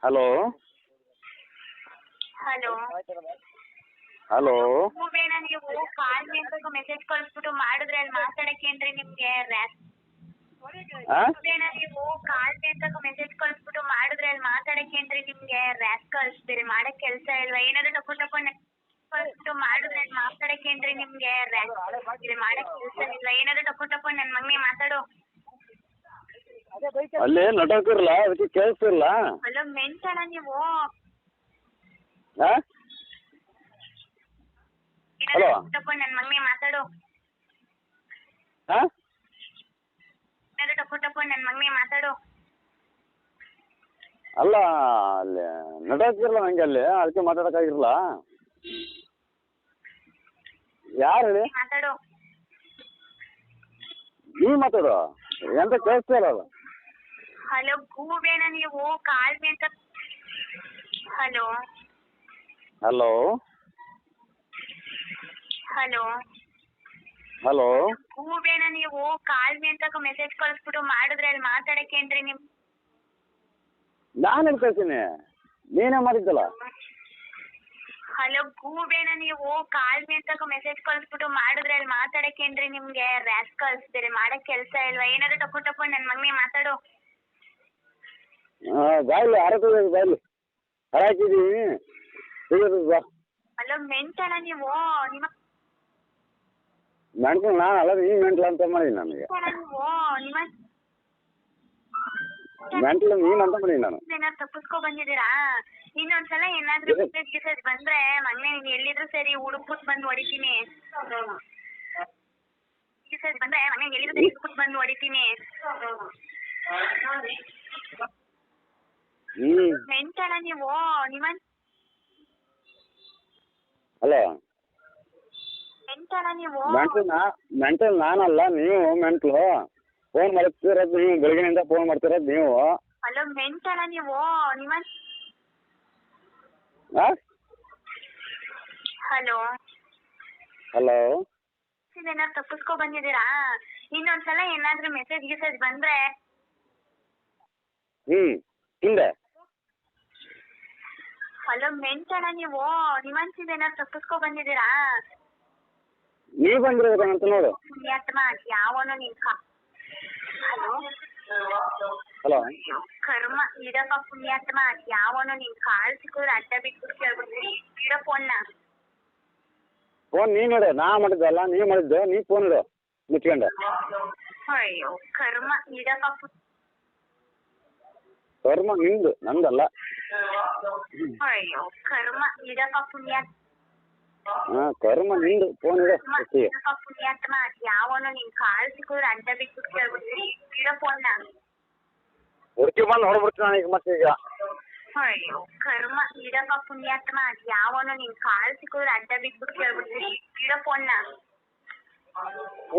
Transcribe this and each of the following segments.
Hello hello hello ಬೇಡ ನೀವು ಕಾಲ್ ಮೇಲೆ ಮೆಸೇಜ್ ಕಳಿಸ್ಬಿಟ್ಟು ಮಾಡಿದ್ರೆ ಅಲ್ಲಿ ಮಾತಾಡಕ್ಕೇನ್ರಿ ನಿಮ್ಗೆ ಬೇಡ ನೀವು ಕಾಲ್ ಮೇಲೆ ಮೆಸೇಜ್ ಕಳಿಸ್ಬಿಟ್ಟು ಮಾಡಿದ್ರೆ ಅಲ್ಲಿ ಮಾತಾಡಕ್ಕೇನ್ರಿ ನಿಮ್ಗೆ ರ್ಯಾಸ್ ಕಳಿಸ್ತೀರಿ ಮಾಡಕ್ ಕೆಲಸ ಇಲ್ವಾ? ಏನಾದ್ರು ತಕೊಂಡು ಕಳಿಸ್ಬಿಟ್ಟು ಮಾಡಿದ್ರೆ ಅಲ್ಲಿ ಮಾತಾಡಕ್ಕೇನ್ರಿ ನಿಮ್ಗೆ ರ್ಯಾಸ್ ಕಳಿಸ್ತೀರಿ ಮಾಡಕ್ ಕೆಲಸ ಇಲ್ಲ. ಏನಾದ್ರು ತಕೊಂಡು ನನ್ನ ಮಗನೇ ಮಾತಾಡು. ಅಲ್ಲಿ ನಟಕಿರಲ್ಲ ಅದಕ್ಕೆ ಕೇಳಿಸ್ತಿರಲ್ಲ. ಹಲೋ ಮೆಂಟಲ್ಲ ನೀವು? ಹಲೋ ತಕೊಂಡು ನನ್ನ ಮಗನೇ ಮಾತಾಡು. ಏನಾದ್ರು ತಕೊಂಡು ನನ್ನ ಮಗನೇ ಮಾತಾಡು. ಅಲ್ಲ ಅಲ್ಲಿ ನಟಕಿರಲ್ಲ ನಂಗೆ ಅಲ್ಲಿ ಅದಕ್ಕೆ ಮಾತಾಡೋಕ್ಕಾಗಿರಲ್ಲ. ಯಾರು ಹೇಳಿ? ಮಾತಾಡು. ನೀವು ಮಾತಾಡು ಎಂತ ಕೇಳಿಸ್ತಿರಲ್ಲ. ಹಲೋ ಗೂಬೇನ ನೀವು ಕಾಲ್ ಮೇಲೆ. ಹಲೋ ಹಲೋ ಹಲೋ ಹಲೋ ಗೂಬೇನ ನೀವು ಕಾಲ್ ಮೇಲೆ ಮೆಸೇಜ್ ಕಳಿಸ್ಬಿಟ್ಟು ಮಾಡಿದ್ರೆ ಅಲ್ಲಿ ಮಾತಾಡಕ್ಕೇನ್ರಿ ನಿಮ್? ನಾನು ಎಲ್ಲಿ ಕಳ್ತೀನಿ? ನೀನೇ ಮಾಡಿದ್ದಲ್ಲ. ಹಲೋ ಗೂಬೇನ ನೀವು ಕಾಲ್ ಮೇಲೆ ಮೆಸೇಜ್ ಕಳಿಸ್ಬಿಟ್ಟು ಮಾಡಿದ್ರೆ ಅಲ್ಲಿ ಮಾತಾಡಕ್ಕೇನ್ರಿ ನಿಮ್ಗೆ ರ್ಯಾಸ್ ಕಳಿಸ್ತೀರಿ ಮಾಡಕ್ ಕೆಲಸ ಇಲ್ವಾ? ಏನಾದ್ರು ತಕೊಂಡು ನನ್ನ ಮಗನೇ ಮಾತಾಡು. ಬಾಯ್ಲಿ ಆರೋಗ್ಯ ಬಾಯ್ಲಿ ಹಾಕಿದ್ದೀವಿ. ಹಲೋ ಮೆಂಟಲ್ಲ ನೀವು? ನಿಮ್ಮ ಮೆಂಟ್ಲು ನಾನು ಅಲ್ಲ ನೀನು ಮೆಂಟ್ಲು ಅಂತ ಮಾಡಿ ನನಗೆ ನಿಮ್ಮ ಮೆಂಟ್ಲು ನೀನು ಅಂತ ಮಾಡಿ ನಾನು ಏನಾದ್ರು ತಪ್ಪಿಸ್ಕೊ ಬಂದಿದ್ದೀರಾ? ಇನ್ನೊಂದ್ಸಲ ಏನಾದ್ರು ಮೆಸೇಜ್ ಬಂದ್ರೆ ಮಗನೇ ನೀನ್ ಎಲ್ಲಿದ್ರು ಸರಿ ಹುಡುಕ್ಬಿಟ್ಟು ಬಂದು ಹೊಡಿತೀನಿ. ಮೆಸೇಜ್ ಬಂದ್ರೆ ಮಗನೇ ಎಲ್ಲಿದ್ರು ಸರಿ ಹುಡುಕ್ಬಿಟ್ಟು ಬಂದು ಹೊಡಿತೀನಿ. ಮೆಂಟಲ್ಲ ನೀವು? ನಿಮ್ಮ ಹಲೋ ಮೆಂಟಲ್ಲ ನೀವು? ಮೆಂಟಲ್ ನಾನಲ್ಲ ನೀವು ಮೆಂಟ್ಲು. ಫೋನ್ ಮಾಡ್ತಿರೋದು ನೀವು, ಬೆಳಗಿನಿಂದ ಫೋನ್ ಮಾಡ್ತಿರೋದು ನೀವು. ಹಲೋ ಮೆಂಟಲ್ಲ ನೀವು? ನಿಮ್ಮ ಹಲೋ ಹಲೋ ಏನಾದ್ರು ತಪ್ಪಿಸ್ಕೊ ಬಂದಿದ್ದೀರಾ? ಇನ್ನೊಂದ್ಸಲ ಏನಾದ್ರು ಮೆಸೇಜ್ ಬಂದ್ರೆ ಹಿಂದೆ. ಹಲೋ ಮೆಂಟಲ್ಲ ನೀವು? ನಿಮ್ಮನ್ಸಿಂದ ಏನಾದ್ರು ತಪ್ಪಿಸ್ಕೊ ಬಂದಿದ್ದೀರಾ? ನೀವು ಬಂದಿರೋದಂತ ನೋಡು. ಪುಣ್ಯಾತ್ಮ ಯಾವನು ನಿನ್ ಹಲೋ ಹಲೋ ಕರ್ಮ ಇಡಪ್ಪ ಪುಣ್ಯಾತ್ಮ ಯಾವನು ನಿನ್ ಕಾಲ್ ಸಿಕ್ಕಿದ್ರೆ ಅಡ್ಡ ಬಿಟ್ಬಿಟ್ಟು ಕೇಳ್ಬಿಡ್ತೀನಿ. ಇಡ ಫೋನ್ನ. ಫೋನ್ ನೀನು ಇಡು, ನಾ ಮಾಡಿದ್ದಲ್ಲ ನೀವು ಮಾಡಿದ್ದು. ನೀ ಫೋನ್ ಇಡು ಮುಚ್ಕೊಂಡು. ಅಯ್ಯೋ ಕರ್ಮ ಇಡಪ್ಪ. ಕರ್ಮ ನಿಂದು ನಂದಲ್ಲ. ಅಯ್ಯೋ ಕರ್ಮ ಇಡಪ್ಪ ಪುಣ್ಯಾತ್ಮ. ಕರ್ಮ ನಿಂದು. ಫೋನ್ ಇಡು. ಪುಣ್ಯಾತ್ಮ ಯಾವನು ನಿನ್ ಕಾಲ್ ಸಿಕ್ಕಿದ್ರೆ ಅಡ್ಡ ಬಿಟ್ಬಿಟ್ಟು ಕೇಳ್ಬಿಡ್ತೀನಿ. ಇಡ ಫೋನ್ನ. ಹುಡುಕಿ ಬಂದು ಹೊಡ್ಬಿಡ್ತೀನಿ ನಾನು ಈಗ ಮತ್ತೆ ಈಗ. ಅಯ್ಯೋ ಕರ್ಮ ಇಡಪ್ಪ ಪುಣ್ಯಾತ್ಮ ಯಾವನು ನಿನ್ ಕಾಲ್ ಸಿಕ್ಕಿದ್ರೆ ಅಡ್ಡ ಬಿಟ್ಬಿಟ್ಟು ಕೇಳ್ಬಿಡ್ತೀನಿ. ಇಡ ಫೋನ್ನ.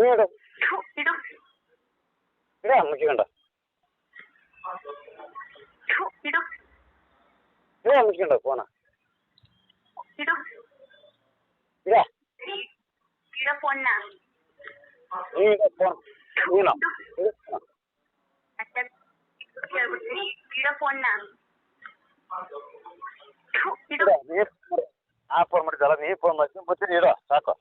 ಇಡು ಇಡು ಇಡ ಮುಚ್ಕೊಂಡ. ಇಡು ಇಡ ಮುಚ್ಕೊಂಡ ಫೋನ. ಇಡು ಇಡ ಇಡ ಫೋನ್ನ. ನೀನು ಫೋನ್ ನೀನು ಅಡ್ಡ ಬಿಟ್ಬಿಟ್ಟು ಕೇಳ್ಬಿಡ್ತೀನಿ. ಇಡ ಫೋನ್ನ. ಇಡು ನಾ ಫೋನ್ ಮಾಡಿದ್ದಲ್ಲ ನೀ ಫೋನ್ ಮಾಡ್ತೀನಿ ಬರ್ತೀನಿ. ಇಡು ಸಾಕು.